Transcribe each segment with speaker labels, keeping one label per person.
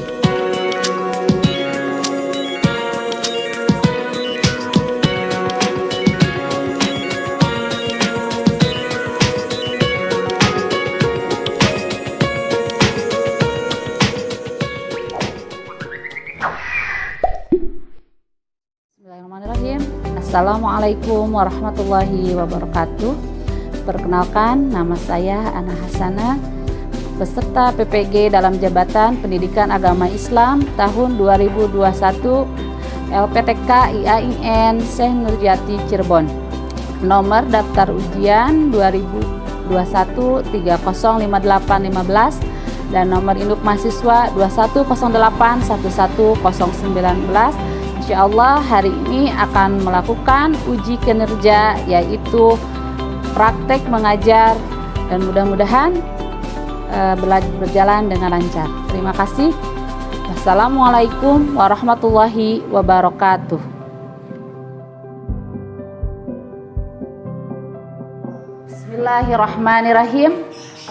Speaker 1: Bismillahirrahmanirrahim. Assalamualaikum warahmatullahi wabarakatuh. Perkenalkan, nama saya Ana Hasanah, peserta PPG dalam Jabatan Pendidikan Agama Islam tahun 2021 LPTK IAIN Syekh Nurjati Cirebon. Nomor daftar ujian 2021 305815 dan nomor induk mahasiswa 2108111019. Insyaallah hari ini akan melakukan uji kinerja, yaitu praktek mengajar, dan mudah-mudahan berjalan dengan lancar. Terima kasih. Wassalamualaikum warahmatullahi wabarakatuh. Bismillahirrahmanirrahim.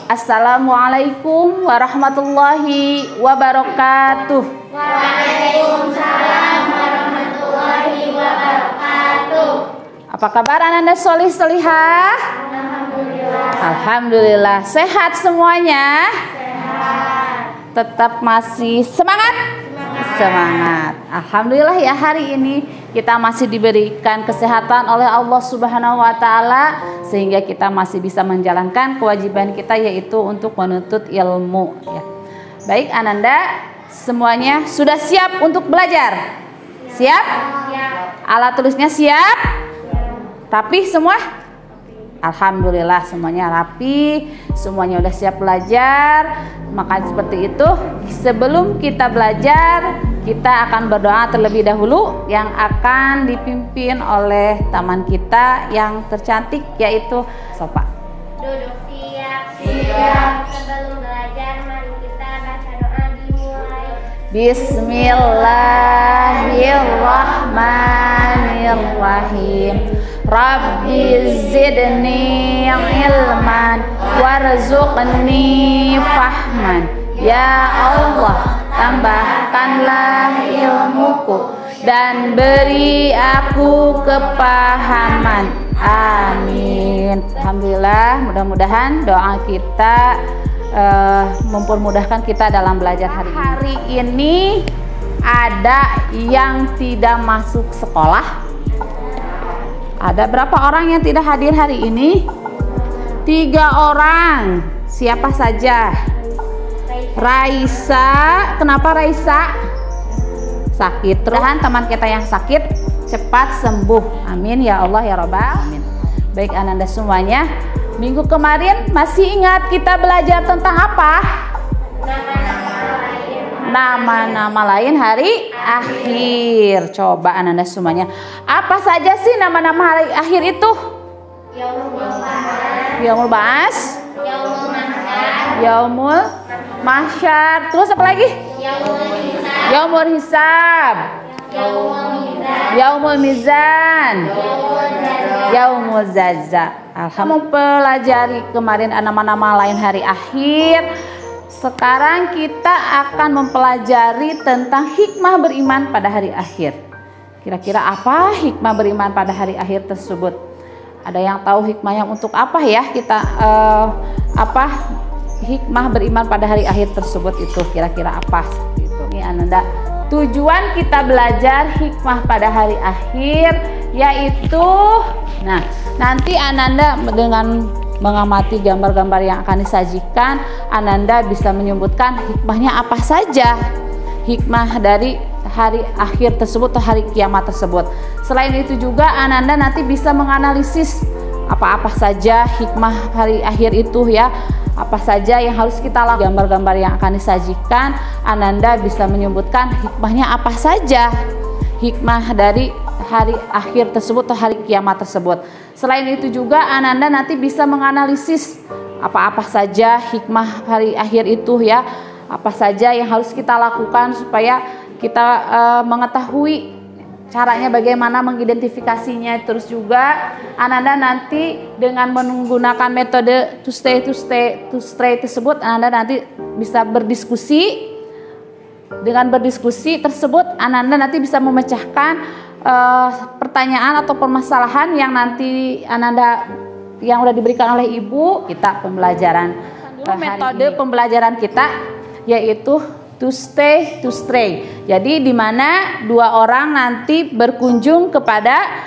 Speaker 1: Assalamualaikum warahmatullahi wabarakatuh. Waalaikumsalam warahmatullahi wabarakatuh. Apa kabar anak-anak solih solihah? Alhamdulillah. Alhamdulillah. Sehat semuanya? Sehat. Tetap masih semangat? Semangat. Alhamdulillah ya, hari ini kita masih diberikan kesehatan oleh Allah Subhanahu wa taala sehingga kita masih bisa menjalankan kewajiban kita, yaitu untuk menuntut ilmu ya. Baik Ananda, semuanya sudah siap untuk belajar? Siap? Alat tulisnya siap? Rapi semua? Alhamdulillah semuanya rapi, semuanya udah siap belajar. Maka seperti itu, sebelum kita belajar, kita akan berdoa terlebih dahulu yang akan dipimpin oleh taman kita yang tercantik, yaitu Sopa.
Speaker 2: Duduk siap. Siap. Sebelum belajar, mari kita baca doa dimulai.
Speaker 1: Bismillahirrahmanirrahim. Rabbi zidni ilman warzuqni fahman. Ya Allah, tambahkanlah ilmuku dan beri aku kepahaman. Amin. Alhamdulillah, mudah-mudahan doa kita mempermudahkan kita dalam belajar hari ini. Hari ini ada yang tidak masuk sekolah. Ada berapa orang yang tidak hadir hari ini? 3 orang. Siapa saja? Raisa. Kenapa Raisa? Sakit. Mudah-mudahan teman kita yang sakit cepat sembuh. Amin ya Allah ya Rabbal. Amin. Baik Ananda semuanya, minggu kemarin masih ingat kita belajar tentang apa? Nama-nama lain hari akhir. Coba Ananda semuanya, apa saja sih nama-nama hari akhir itu? Yaumul Ba'ats, Yaumul Mahsyar, terus apa lagi? Yaumul Hisab, Yaumul Mizan, Yaumul Zazza. Alhamdulillah mempelajari kemarin nama-nama lain hari akhir. Sekarang kita akan mempelajari tentang hikmah beriman pada hari akhir. Kira-kira apa hikmah beriman pada hari akhir tersebut? Ada yang tahu hikmahnya untuk apa ya? Kita apa hikmah beriman pada hari akhir tersebut itu kira-kira apa? Ini Ananda, tujuan kita belajar hikmah pada hari akhir yaitu, nah nanti Ananda dengan mengamati gambar-gambar yang akan disajikan, Ananda bisa menyebutkan hikmahnya apa saja, hikmah dari hari akhir tersebut atau hari kiamat tersebut. Selain itu juga Ananda nanti bisa menganalisis apa-apa saja hikmah hari akhir itu ya, apa saja yang harus kita lakukan. Gambar-gambar yang akan disajikan, Ananda bisa menyebutkan hikmahnya apa saja, hikmah dari hari akhir tersebut atau hari kiamat tersebut. Selain itu juga Ananda nanti bisa menganalisis apa-apa saja hikmah hari akhir itu ya, apa saja yang harus kita lakukan supaya kita mengetahui caranya bagaimana mengidentifikasinya. Terus juga Ananda nanti dengan menggunakan metode to stay tersebut, Ananda nanti bisa berdiskusi dengan berdiskusi tersebut Ananda nanti bisa memecahkan pertanyaan atau permasalahan yang nanti Ananda yang udah diberikan oleh ibu. Kita pembelajaran metode pembelajaran kita yaitu to stray. Jadi di mana dua orang nanti berkunjung kepada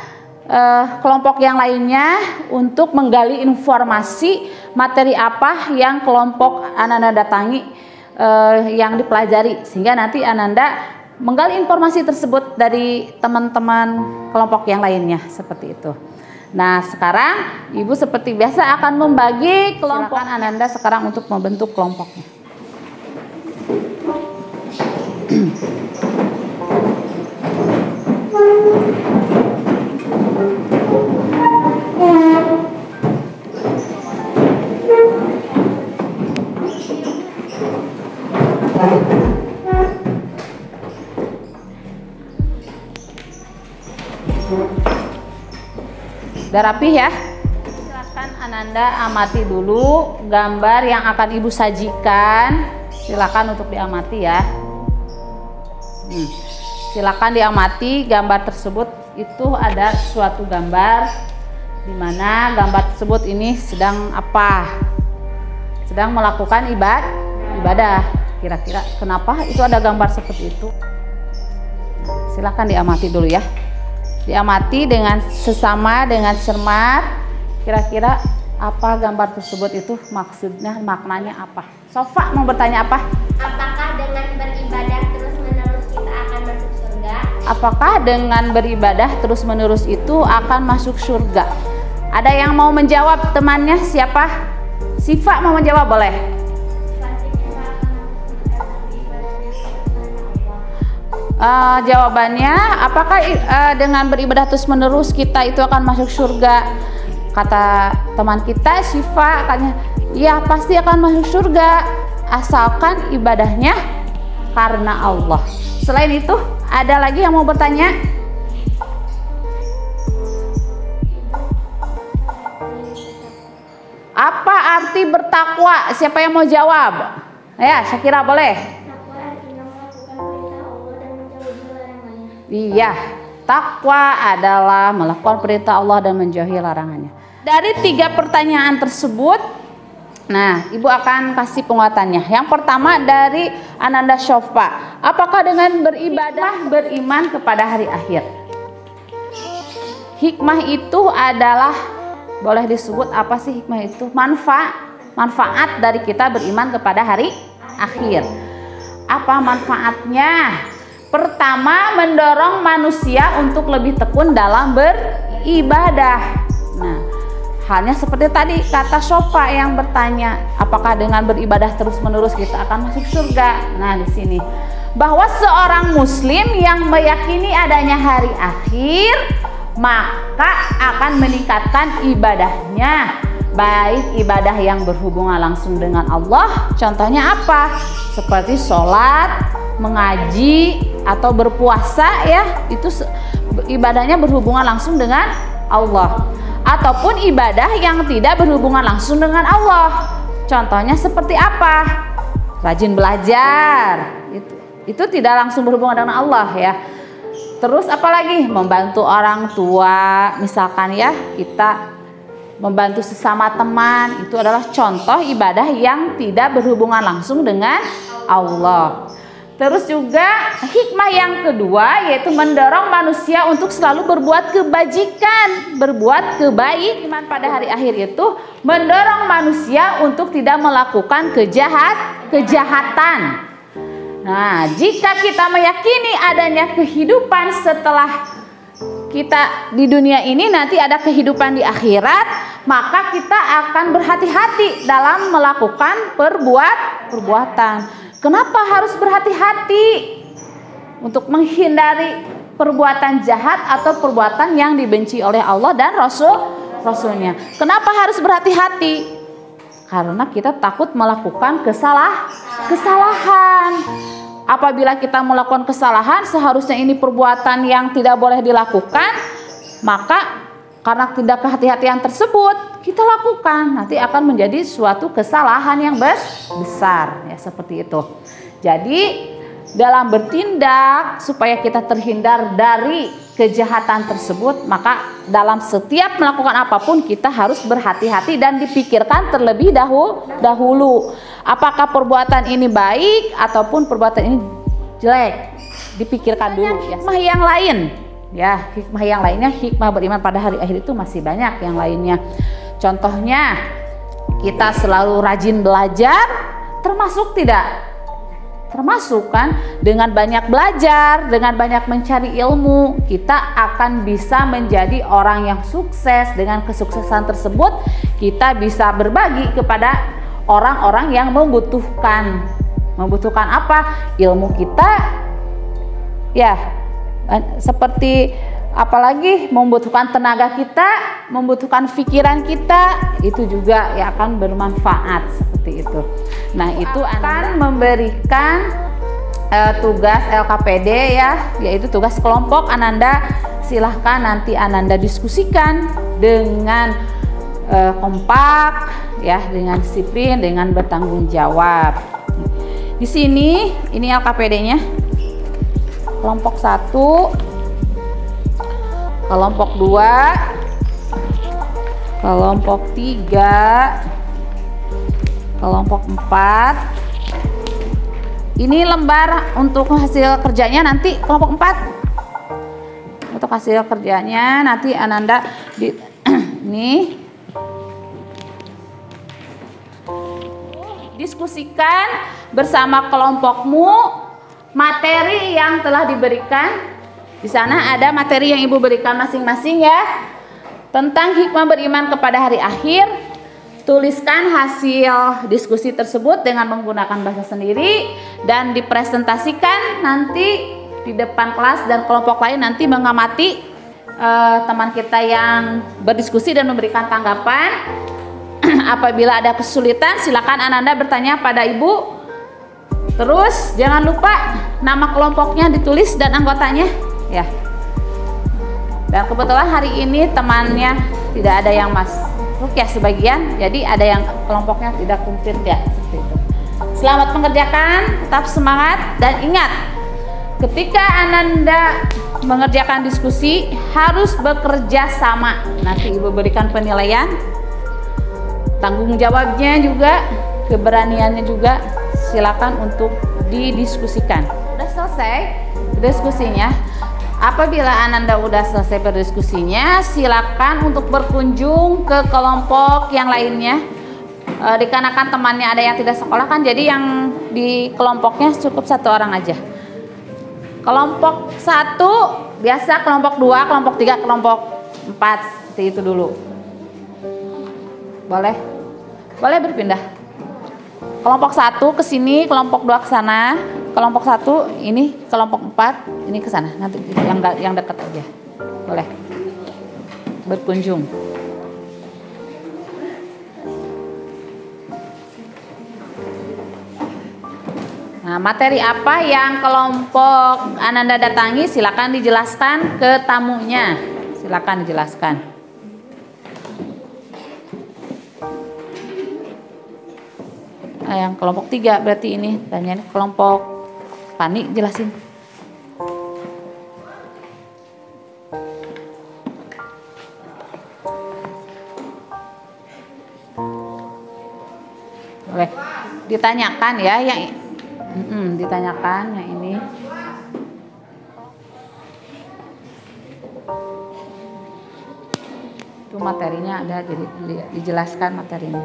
Speaker 1: kelompok yang lainnya untuk menggali informasi materi apa yang kelompok Ananda datangi yang dipelajari, sehingga nanti Ananda menggali informasi tersebut dari teman-teman kelompok yang lainnya seperti itu. Nah, sekarang ibu seperti biasa akan membagi kelompok. Silakan Ananda sekarang untuk membentuk kelompoknya. Udah rapih ya? Silakan Ananda amati dulu gambar yang akan ibu sajikan. Silakan untuk diamati ya. Silakan diamati gambar tersebut. Itu ada suatu gambar di mana gambar tersebut ini sedang apa? Sedang melakukan ibadah. Kira-kira kenapa itu ada gambar seperti itu? Silakan diamati dulu ya. Diamati dengan sesama, dengan cermat. Kira-kira apa gambar tersebut itu maksudnya, maknanya apa? Sofa mau bertanya apa?
Speaker 2: Apakah dengan beribadah terus-menerus kita akan masuk surga?
Speaker 1: Apakah dengan beribadah terus-menerus itu akan masuk surga? Ada yang mau menjawab temannya siapa? Sifa mau menjawab boleh? Jawabannya, apakah dengan beribadah terus menerus kita itu akan masuk surga? Kata teman kita Syifa, katanya, ya pasti akan masuk surga asalkan ibadahnya karena Allah. Selain itu, ada lagi yang mau bertanya? Apa arti bertakwa? Siapa yang mau jawab? Ya, Syakira boleh. Iya, takwa adalah melakukan perintah Allah dan menjauhi larangannya. Dari 3 pertanyaan tersebut, nah ibu akan kasih penguatannya. Yang pertama dari Ananda Shofa, apakah dengan beribadah beriman kepada hari akhir? Hikmah itu adalah, boleh disebut apa sih hikmah itu? Manfaat dari kita beriman kepada hari akhir. Apa manfaatnya? Pertama, mendorong manusia untuk lebih tekun dalam beribadah. Nah, halnya seperti tadi kata Sofa yang bertanya, apakah dengan beribadah terus-menerus kita akan masuk surga? Nah, di sini bahwa seorang muslim yang meyakini adanya hari akhir, maka akan meningkatkan ibadahnya, baik ibadah yang berhubungan langsung dengan Allah, contohnya apa? Seperti sholat, mengaji, atau berpuasa ya, itu ibadahnya berhubungan langsung dengan Allah. Ataupun ibadah yang tidak berhubungan langsung dengan Allah, contohnya seperti apa? Rajin belajar, itu tidak langsung berhubungan dengan Allah ya. Terus apalagi? Membantu orang tua, misalkan ya, kita membantu sesama teman, itu adalah contoh ibadah yang tidak berhubungan langsung dengan Allah. Terus juga hikmah yang kedua yaitu mendorong manusia untuk selalu berbuat kebajikan, berbuat kebaikan pada hari akhir itu mendorong manusia untuk tidak melakukan kejahatan. Nah, jika kita meyakini adanya kehidupan setelah kita di dunia ini, nanti ada kehidupan di akhirat, maka kita akan berhati-hati dalam melakukan perbuatan. Kenapa harus berhati-hati? Untuk menghindari perbuatan jahat atau perbuatan yang dibenci oleh Allah dan Rasulnya. Kenapa harus berhati-hati? Karena kita takut melakukan kesalahan. Apabila kita melakukan kesalahan, seharusnya ini perbuatan yang tidak boleh dilakukan, maka karena tidak kehati-hatian tersebut kita lakukan, nanti akan menjadi suatu kesalahan yang besar ya, seperti itu. Jadi dalam bertindak supaya kita terhindar dari kejahatan tersebut, maka dalam setiap melakukan apapun kita harus berhati-hati dan dipikirkan terlebih dahulu. Apakah perbuatan ini baik ataupun perbuatan ini jelek? Dipikirkan dulu. Hikmah yang lain, ya hikmah yang lainnya, hikmah beriman pada hari akhir itu masih banyak yang lainnya. Contohnya, kita selalu rajin belajar, termasuk tidak? Termasuk kan, dengan banyak belajar, dengan banyak mencari ilmu, kita akan bisa menjadi orang yang sukses. Dengan kesuksesan tersebut, kita bisa berbagi kepada orang-orang yang membutuhkan. Membutuhkan apa? Ilmu kita, ya, seperti apalagi membutuhkan tenaga kita, membutuhkan pikiran kita, itu juga ya akan bermanfaat seperti itu. Nah, itu akan memberikan tugas LKPD ya, yaitu tugas kelompok. Ananda silahkan nanti Ananda diskusikan dengan kompak ya, dengan disiplin, dengan bertanggung jawab. Di sini ini LKPD-nya. Kelompok 1, kelompok 2, kelompok 3, kelompok 4. Ini lembar untuk hasil kerjanya nanti kelompok 4. Untuk hasil kerjanya nanti Ananda di nih diskusikan bersama kelompokmu materi yang telah diberikan. Di sana ada materi yang Ibu berikan masing-masing ya, tentang hikmah beriman kepada hari akhir. Tuliskan hasil diskusi tersebut dengan menggunakan bahasa sendiri dan dipresentasikan nanti di depan kelas, dan kelompok lain nanti mengamati teman kita yang berdiskusi dan memberikan tanggapan. Apabila ada kesulitan, silakan Ananda bertanya pada Ibu. Terus jangan lupa nama kelompoknya ditulis dan anggotanya ya. Dan kebetulan hari ini temannya tidak ada yang masuk ya sebagian, jadi ada yang kelompoknya tidak komplit ya, seperti itu. Selamat mengerjakan, tetap semangat, dan ingat, ketika Ananda mengerjakan diskusi harus bekerja sama. Nanti Ibu berikan penilaian, tanggung jawabnya juga, keberaniannya juga, silakan untuk didiskusikan. Udah selesai diskusinya. Apabila Ananda udah selesai berdiskusinya, silakan untuk berkunjung ke kelompok yang lainnya. Dikarenakan temannya ada yang tidak sekolah kan, jadi yang di kelompoknya cukup 1 orang aja. Kelompok 1 biasa, kelompok 2, kelompok 3, kelompok 4, seperti itu dulu. Boleh berpindah. Kelompok 1 ke sini, kelompok 2 ke sana. Kelompok 1 ini, kelompok 4 ini ke sana. Nanti yang dekat aja. Boleh berkunjung. Nah, materi apa yang kelompok Ananda datangi silakan dijelaskan ke tamunya. Silakan dijelaskan. Yang kelompok 3 berarti ini, tanya kelompok Pani, jelasin. Boleh ditanyakan ya, yang ditanyakan yang ini. Itu materinya ada, jadi dijelaskan materinya.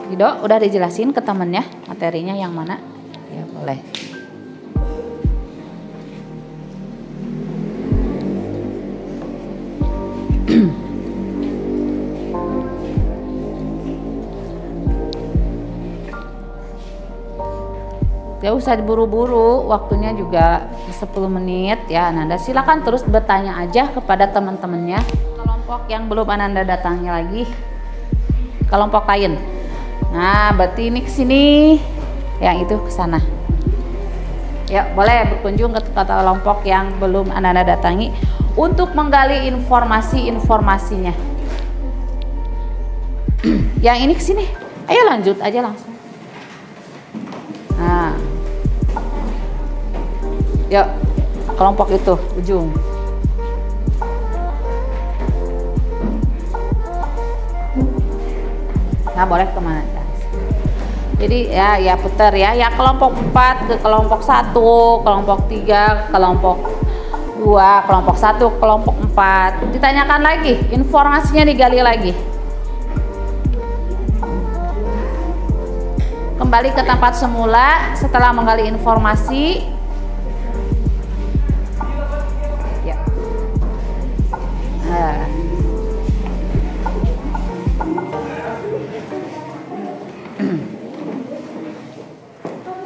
Speaker 1: Gido, udah dijelasin ke temennya materinya yang mana? Ya boleh. Gak usah diburu-buru, waktunya juga 10 menit ya Ananda. Silakan terus bertanya aja kepada teman-temannya. Kelompok yang belum Ananda datangi lagi, kelompok lain. Nah, berarti ini ke sini, yang itu ke sana. Ya, boleh berkunjung ke kelompok yang belum Ananda datangi untuk menggali informasi-informasinya. Yang ini ke sini, Ayo lanjut aja langsung. Nah, yuk kelompok itu ujung. Nah, boleh kemana? Jadi ya putar ya kelompok 4 ke kelompok 1, kelompok 3, kelompok 2, kelompok 1, kelompok 4. Ditanyakan lagi, informasinya digali lagi. Kembali ke tempat semula setelah menggali informasi. Ya.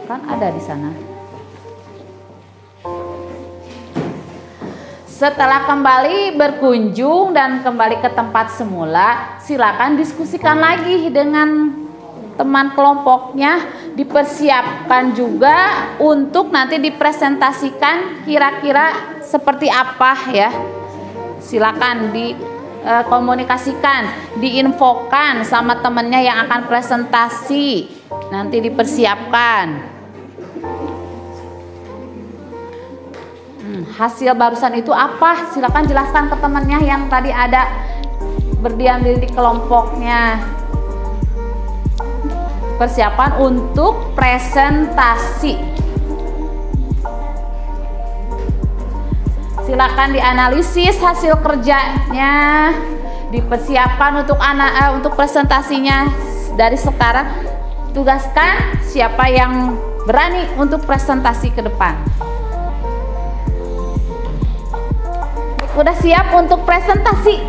Speaker 1: Kan ada di sana. Setelah kembali berkunjung dan kembali ke tempat semula, silakan diskusikan lagi dengan teman kelompoknya. Dipersiapkan juga untuk nanti dipresentasikan kira-kira seperti apa ya. Silakan dikomunikasikan, diinfokan sama temennya yang akan presentasi. Nanti dipersiapkan. Hasil barusan itu apa? Silakan jelaskan ke temannya yang tadi ada berdiam diri di kelompoknya. Persiapan untuk presentasi. Silakan dianalisis hasil kerjanya, dipersiapkan untuk presentasinya dari sekarang. Tugaskan siapa yang berani untuk presentasi ke depan. Udah siap untuk presentasi?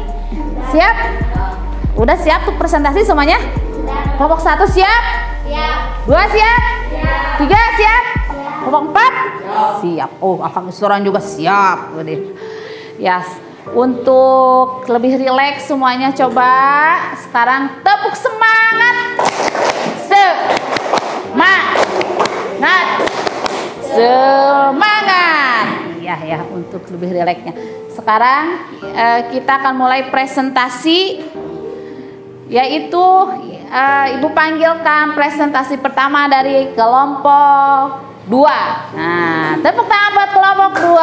Speaker 1: Siap? Udah siap untuk presentasi semuanya? Kelompok 1 siap? Siap. 2 siap? Siap. 3 siap? Kelompok 4? Siap. Oh, akang seorang juga siap. Ya, untuk lebih rileks semuanya coba sekarang tepuk semangat. Semangat. Ya, untuk lebih rileksnya. Sekarang kita akan mulai presentasi, yaitu Ibu panggilkan presentasi pertama dari kelompok 2. Nah, tepuk tangan buat kelompok 2.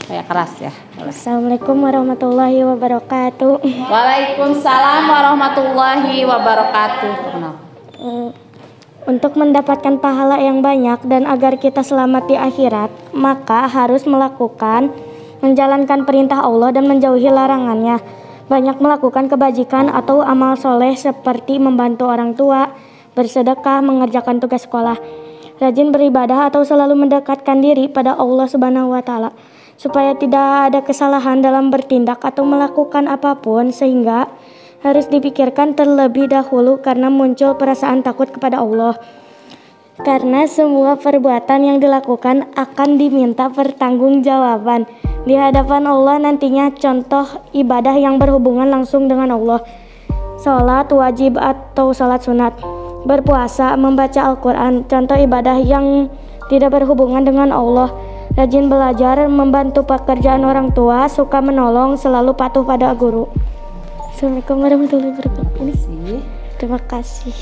Speaker 1: Kayak keras ya.
Speaker 3: Assalamualaikum warahmatullahi wabarakatuh.
Speaker 1: Waalaikumsalam warahmatullahi wabarakatuh.
Speaker 3: Untuk mendapatkan pahala yang banyak dan agar kita selamat di akhirat, maka harus menjalankan perintah Allah dan menjauhi larangannya. Banyak melakukan kebajikan atau amal soleh seperti membantu orang tua, bersedekah, mengerjakan tugas sekolah, rajin beribadah atau selalu mendekatkan diri pada Allah Subhanahu wa Ta'ala, supaya tidak ada kesalahan dalam bertindak atau melakukan apapun, sehingga harus dipikirkan terlebih dahulu karena muncul perasaan takut kepada Allah. Karena semua perbuatan yang dilakukan akan diminta pertanggungjawaban di hadapan Allah nantinya. Contoh ibadah yang berhubungan langsung dengan Allah: sholat wajib atau sholat sunat, berpuasa, membaca Al-Quran. Contoh ibadah yang tidak berhubungan dengan Allah: rajin belajar, membantu pekerjaan orang tua, suka menolong, selalu patuh pada guru. Assalamualaikum warahmatullahi wabarakatuh. Terima kasih.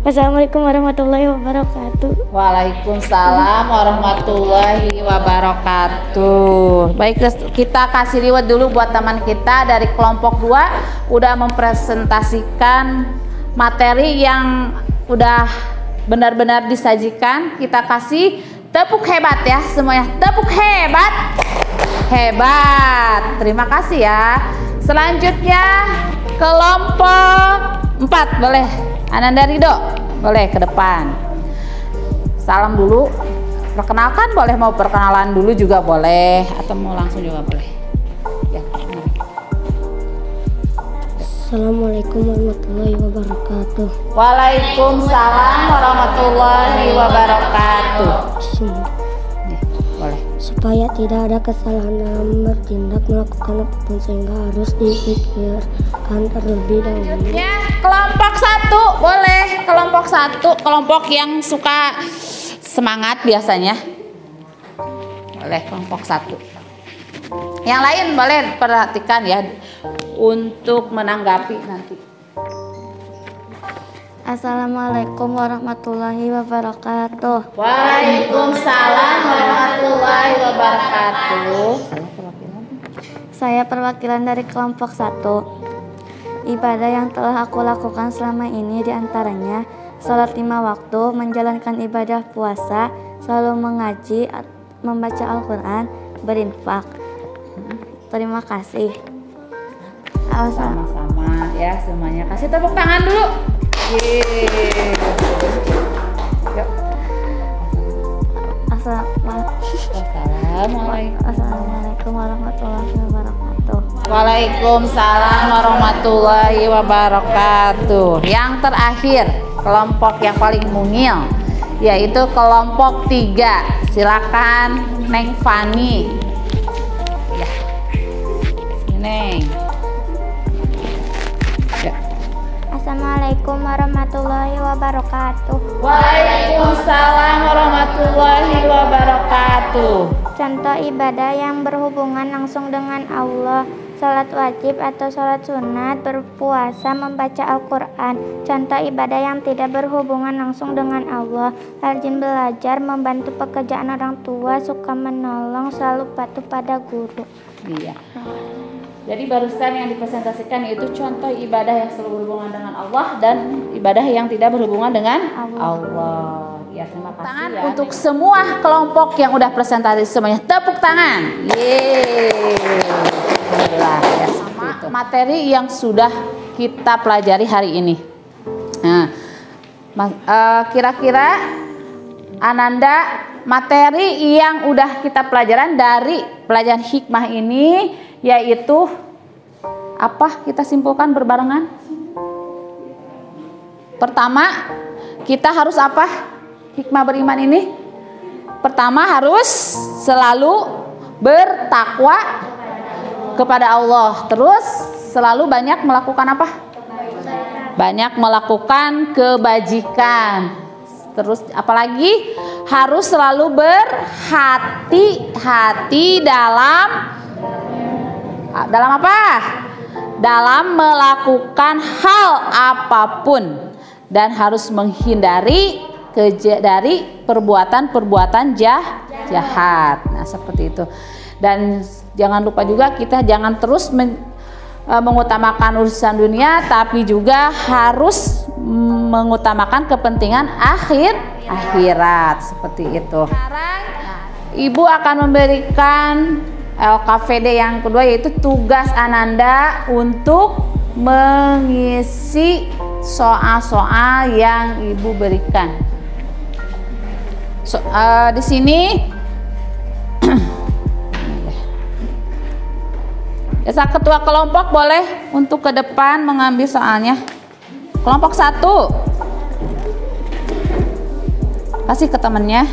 Speaker 3: Wassalamualaikum warahmatullahi wabarakatuh.
Speaker 1: Waalaikumsalam warahmatullahi wabarakatuh. Baik, kita kasih reward dulu buat teman kita dari kelompok 2 udah mempresentasikan materi yang udah benar-benar disajikan. Kita kasih tepuk hebat ya semuanya. Tepuk hebat. Hebat. Terima kasih ya. Selanjutnya kelompok 4 boleh. Ananda Ridho boleh ke depan. Salam dulu. Perkenalkan boleh, mau perkenalan dulu juga boleh, atau mau langsung juga boleh. Ya.
Speaker 3: Assalamualaikum warahmatullahi wabarakatuh.
Speaker 1: Waalaikumsalam warahmatullahi wabarakatuh. Ya, boleh.
Speaker 3: Supaya tidak ada kesalahan dalam bertindak, melakukan apapun, sehingga harus dipikirkan terlebih dahulu.
Speaker 1: Ya, kelompok 1 boleh. Kelompok 1, kelompok yang suka semangat biasanya. Boleh kelompok 1. Yang lain boleh perhatikan ya untuk menanggapi nanti.
Speaker 3: Assalamualaikum warahmatullahi wabarakatuh.
Speaker 1: Waalaikumsalam warahmatullahi wabarakatuh.
Speaker 3: Saya perwakilan dari kelompok 1. Ibadah yang telah aku lakukan selama ini diantaranya sholat 5 waktu, menjalankan ibadah puasa, selalu mengaji, membaca Al-Quran, berinfak. Terima kasih.
Speaker 1: Sama-sama ya semuanya. Kasih tepuk tangan dulu. Yeay. Yuk.
Speaker 3: Assalamualaikum warahmatullahi wabarakatuh.
Speaker 1: Waalaikumsalam warahmatullahi wabarakatuh. Yang terakhir, kelompok yang paling mungil, yaitu kelompok 3. Silakan Neng Fani. Ya. Neng. Ya.
Speaker 2: Assalamualaikum warahmatullahi wabarakatuh.
Speaker 1: Waalaikumsalam warahmatullahi wabarakatuh.
Speaker 2: Contoh ibadah yang berhubungan langsung dengan Allah: sholat wajib atau sholat sunat, berpuasa, membaca Al-Quran. Contoh ibadah yang tidak berhubungan langsung dengan Allah: rajin belajar, membantu pekerjaan orang tua, suka menolong, selalu patuh pada guru.
Speaker 1: Iya. Jadi barusan yang dipresentasikan itu contoh ibadah yang selalu berhubungan dengan Allah dan ibadah yang tidak berhubungan dengan Allah. Ya, terima kasih tangan ya. Untuk semua kelompok yang udah presentasi semuanya, tepuk tangan. Yeay. Alhamdulillah ya, sama materi yang sudah kita pelajari hari ini. Nah, kira-kira Ananda, materi yang udah kita pelajaran dari pelajaran hikmah ini yaitu apa? Kita simpulkan berbarengan. Pertama, kita harus apa? Hikmah beriman ini pertama harus selalu bertakwa kepada Allah. Terus selalu banyak melakukan apa? Banyak melakukan kebajikan. Terus apalagi harus selalu berhati-hati dalam apa? Dalam melakukan hal apapun dan harus menghindari dari perbuatan-perbuatan jahat. Nah, seperti itu. Dan jangan lupa juga kita jangan terus mengutamakan urusan dunia, tapi juga harus mengutamakan kepentingan akhirat seperti itu. Sekarang Ibu akan memberikan LKVD yang kedua, yaitu tugas Ananda untuk mengisi soal-soal yang Ibu berikan. Di sini ya, ketua kelompok boleh untuk ke depan mengambil soalnya. Kelompok 1 kasih ke temannya.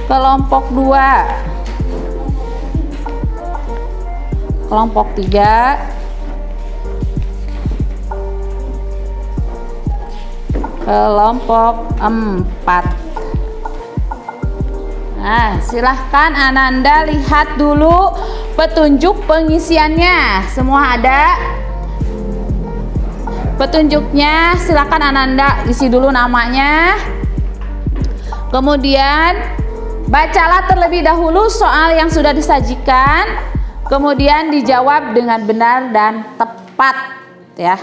Speaker 1: Kelompok 2, kelompok 3, kelompok 4. Nah, silahkan Ananda lihat dulu petunjuk pengisiannya. Semua ada petunjuknya. Silahkan Ananda isi dulu namanya. Kemudian bacalah terlebih dahulu soal yang sudah disajikan, kemudian dijawab dengan benar dan tepat ya.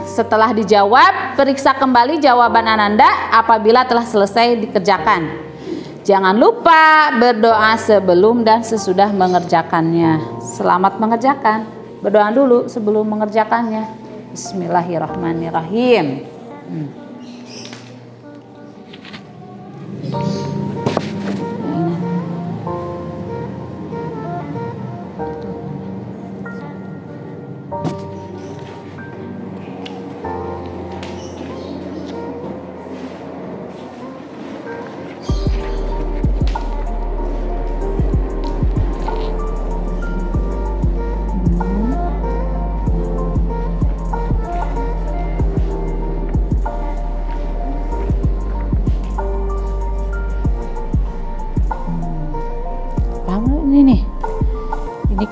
Speaker 1: Setelah dijawab, periksa kembali jawaban Ananda apabila telah selesai dikerjakan. Jangan lupa berdoa sebelum dan sesudah mengerjakannya. Selamat mengerjakan. Berdoa dulu sebelum mengerjakannya. Bismillahirrahmanirrahim.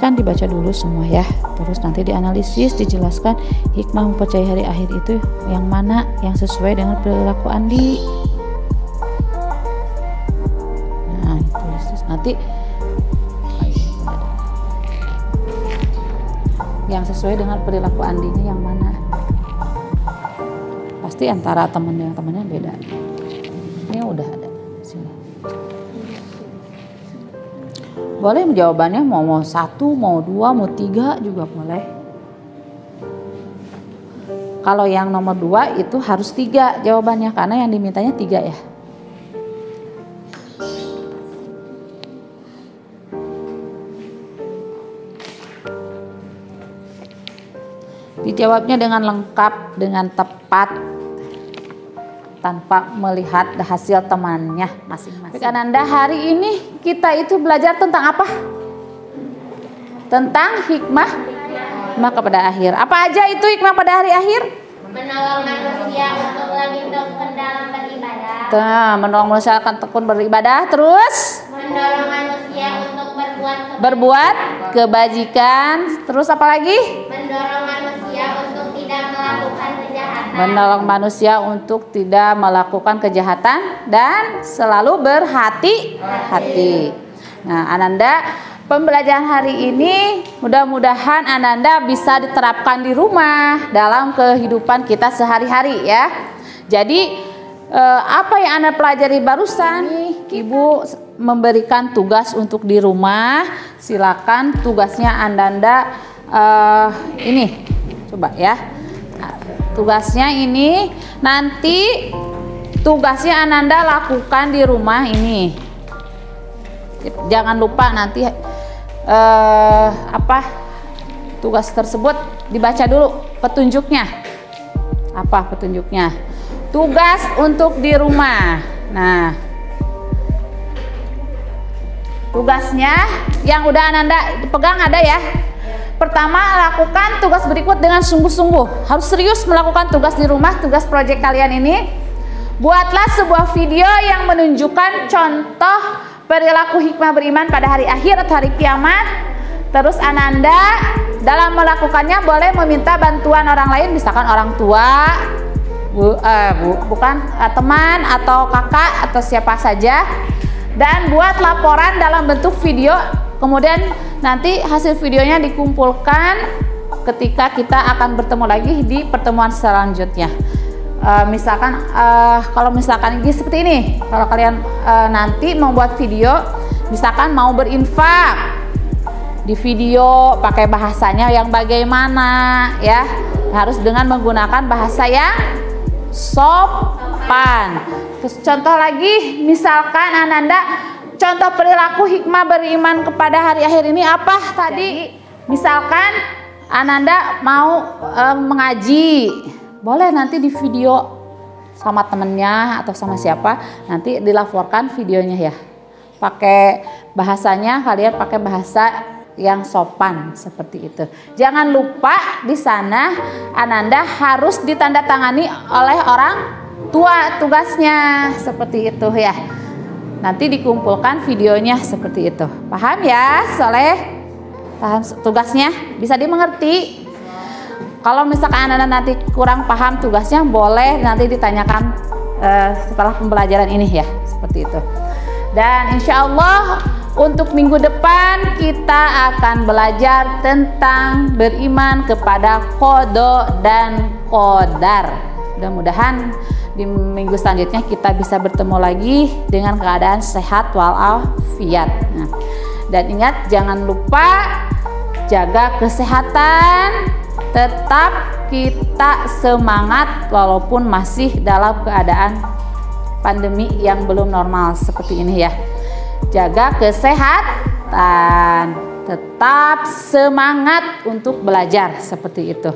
Speaker 1: Kan dibaca dulu semua ya, terus nanti dianalisis, dijelaskan hikmah mempercayai hari akhir itu yang mana yang sesuai dengan perilaku Andi. Nah itu terus nanti yang sesuai dengan perilaku Andinya yang mana. Pasti antara temennya beda. Ini udah ada. Sini. Boleh jawabannya mau 1, mau 2, mau 3 juga boleh. Kalau yang nomor 2 itu harus 3 jawabannya karena yang dimintanya 3 ya. Dijawabnya dengan lengkap, dengan tepat, tanpa melihat hasil temannya masing-masing. Ananda, hari ini kita itu belajar tentang apa? Tentang hikmah kepada akhir. Apa aja itu hikmah pada hari akhir?
Speaker 2: Menolong manusia untuk lebih tekun dalam beribadah.
Speaker 1: Menolong manusia akan tekun beribadah. Terus?
Speaker 2: Mendorong manusia untuk
Speaker 1: berbuat kebajikan. Terus apa lagi?
Speaker 2: Mendorong manusia untuk tidak melakukan kejahatan.
Speaker 1: Menolong manusia untuk tidak melakukan kejahatan dan selalu berhati-hati. Nah, Ananda, pembelajaran hari ini mudah-mudahan Ananda bisa diterapkan di rumah dalam kehidupan kita sehari-hari ya. Jadi apa yang Anda pelajari barusan, Ibu memberikan tugas untuk di rumah. Silakan tugasnya Ananda ini coba ya. Nah, tugasnya ini nanti tugasnya Ananda lakukan di rumah ini. Jangan lupa nanti tugas tersebut dibaca dulu petunjuknya. Apa petunjuknya? Tugas untuk di rumah. Nah, tugasnya yang udah Ananda pegang ada ya. Pertama, lakukan tugas berikut dengan sungguh-sungguh. Harus serius melakukan tugas di rumah, tugas proyek kalian ini. Buatlah sebuah video yang menunjukkan contoh perilaku hikmah beriman pada hari akhir atau hari kiamat. Terus Ananda dalam melakukannya boleh meminta bantuan orang lain, misalkan orang tua, teman atau kakak atau siapa saja. Dan buat laporan dalam bentuk video. Kemudian nanti hasil videonya dikumpulkan ketika kita akan bertemu lagi di pertemuan selanjutnya. Kalau misalkan ini seperti ini, kalau kalian nanti membuat video, misalkan mau berinfak di video, pakai bahasanya yang bagaimana ya, harus dengan menggunakan bahasa yang sopan. Terus contoh lagi, misalkan Ananda contoh perilaku hikmah beriman kepada hari akhir ini apa tadi? Misalkan Ananda mau mengaji, boleh nanti di video sama temennya atau sama siapa, nanti dilaporkan videonya ya. Pakai bahasanya kalian pakai bahasa yang sopan seperti itu. Jangan lupa di sana Ananda harus ditandatangani oleh orang tua tugasnya seperti itu ya. Nanti dikumpulkan videonya seperti itu. Paham ya, Soleh? Paham tugasnya? Bisa dimengerti? Kalau misalkan Anda nanti kurang paham tugasnya, boleh nanti ditanyakan setelah pembelajaran ini ya, seperti itu. Dan insya Allah untuk minggu depan kita akan belajar tentang beriman kepada qada dan qadar. Mudah-mudahan di minggu selanjutnya kita bisa bertemu lagi dengan keadaan sehat walafiat. Nah, dan ingat jangan lupa jaga kesehatan, tetap kita semangat walaupun masih dalam keadaan pandemi yang belum normal seperti ini ya. Jaga kesehatan, tetap semangat untuk belajar seperti itu.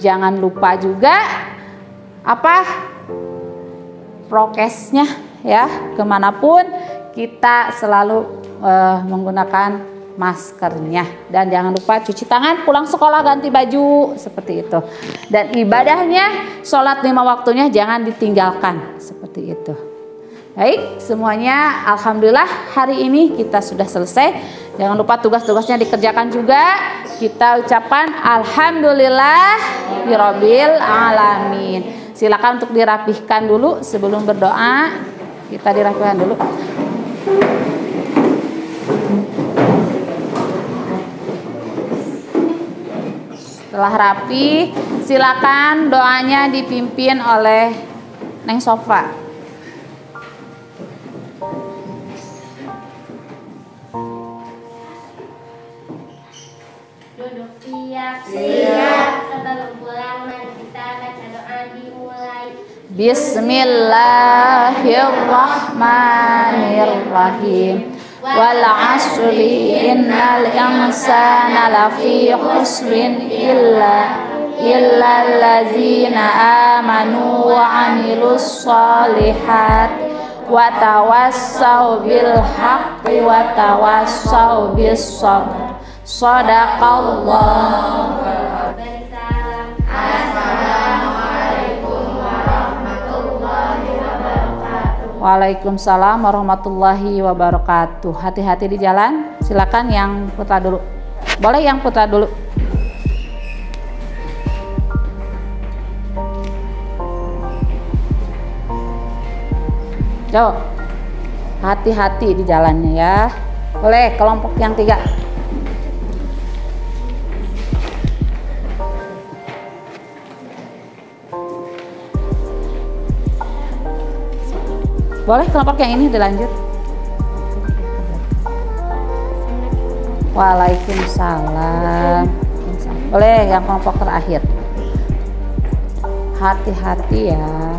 Speaker 1: Jangan lupa juga prokesnya ya, kemanapun kita selalu menggunakan maskernya. Dan jangan lupa cuci tangan, pulang sekolah ganti baju seperti itu. Dan ibadahnya sholat 5 waktunya jangan ditinggalkan seperti itu. Baik, semuanya alhamdulillah hari ini kita sudah selesai. Jangan lupa tugas-tugasnya dikerjakan juga. Kita ucapkan alhamdulillah birabbil alamin. Silakan untuk dirapihkan dulu sebelum berdoa. Kita dirapihkan dulu. Setelah rapi, silakan doanya dipimpin oleh Neng Sofa.
Speaker 4: Duduk siap-siap sebelum pulang, mari kita baca doa dimulai.
Speaker 1: Bismillahirrahmanirrahim. Wal 'ashri innal insana lafi khusrin illa allazina amanu wa 'amilus shalihat wa tawassau bil haqqi wa tawassau bis sabr. Shadaqallah. Assalamualaikum warahmatullahi wabarakatuh. Waalaikumsalam warahmatullahi wabarakatuh. Hati-hati di jalan. Silakan yang putra dulu. Boleh yang putra dulu. Yo, hati-hati di jalannya ya. Boleh kelompok yang 3. Boleh kelompok yang ini dilanjut. Waalaikumsalam. Boleh yang kelompok terakhir. Hati-hati ya.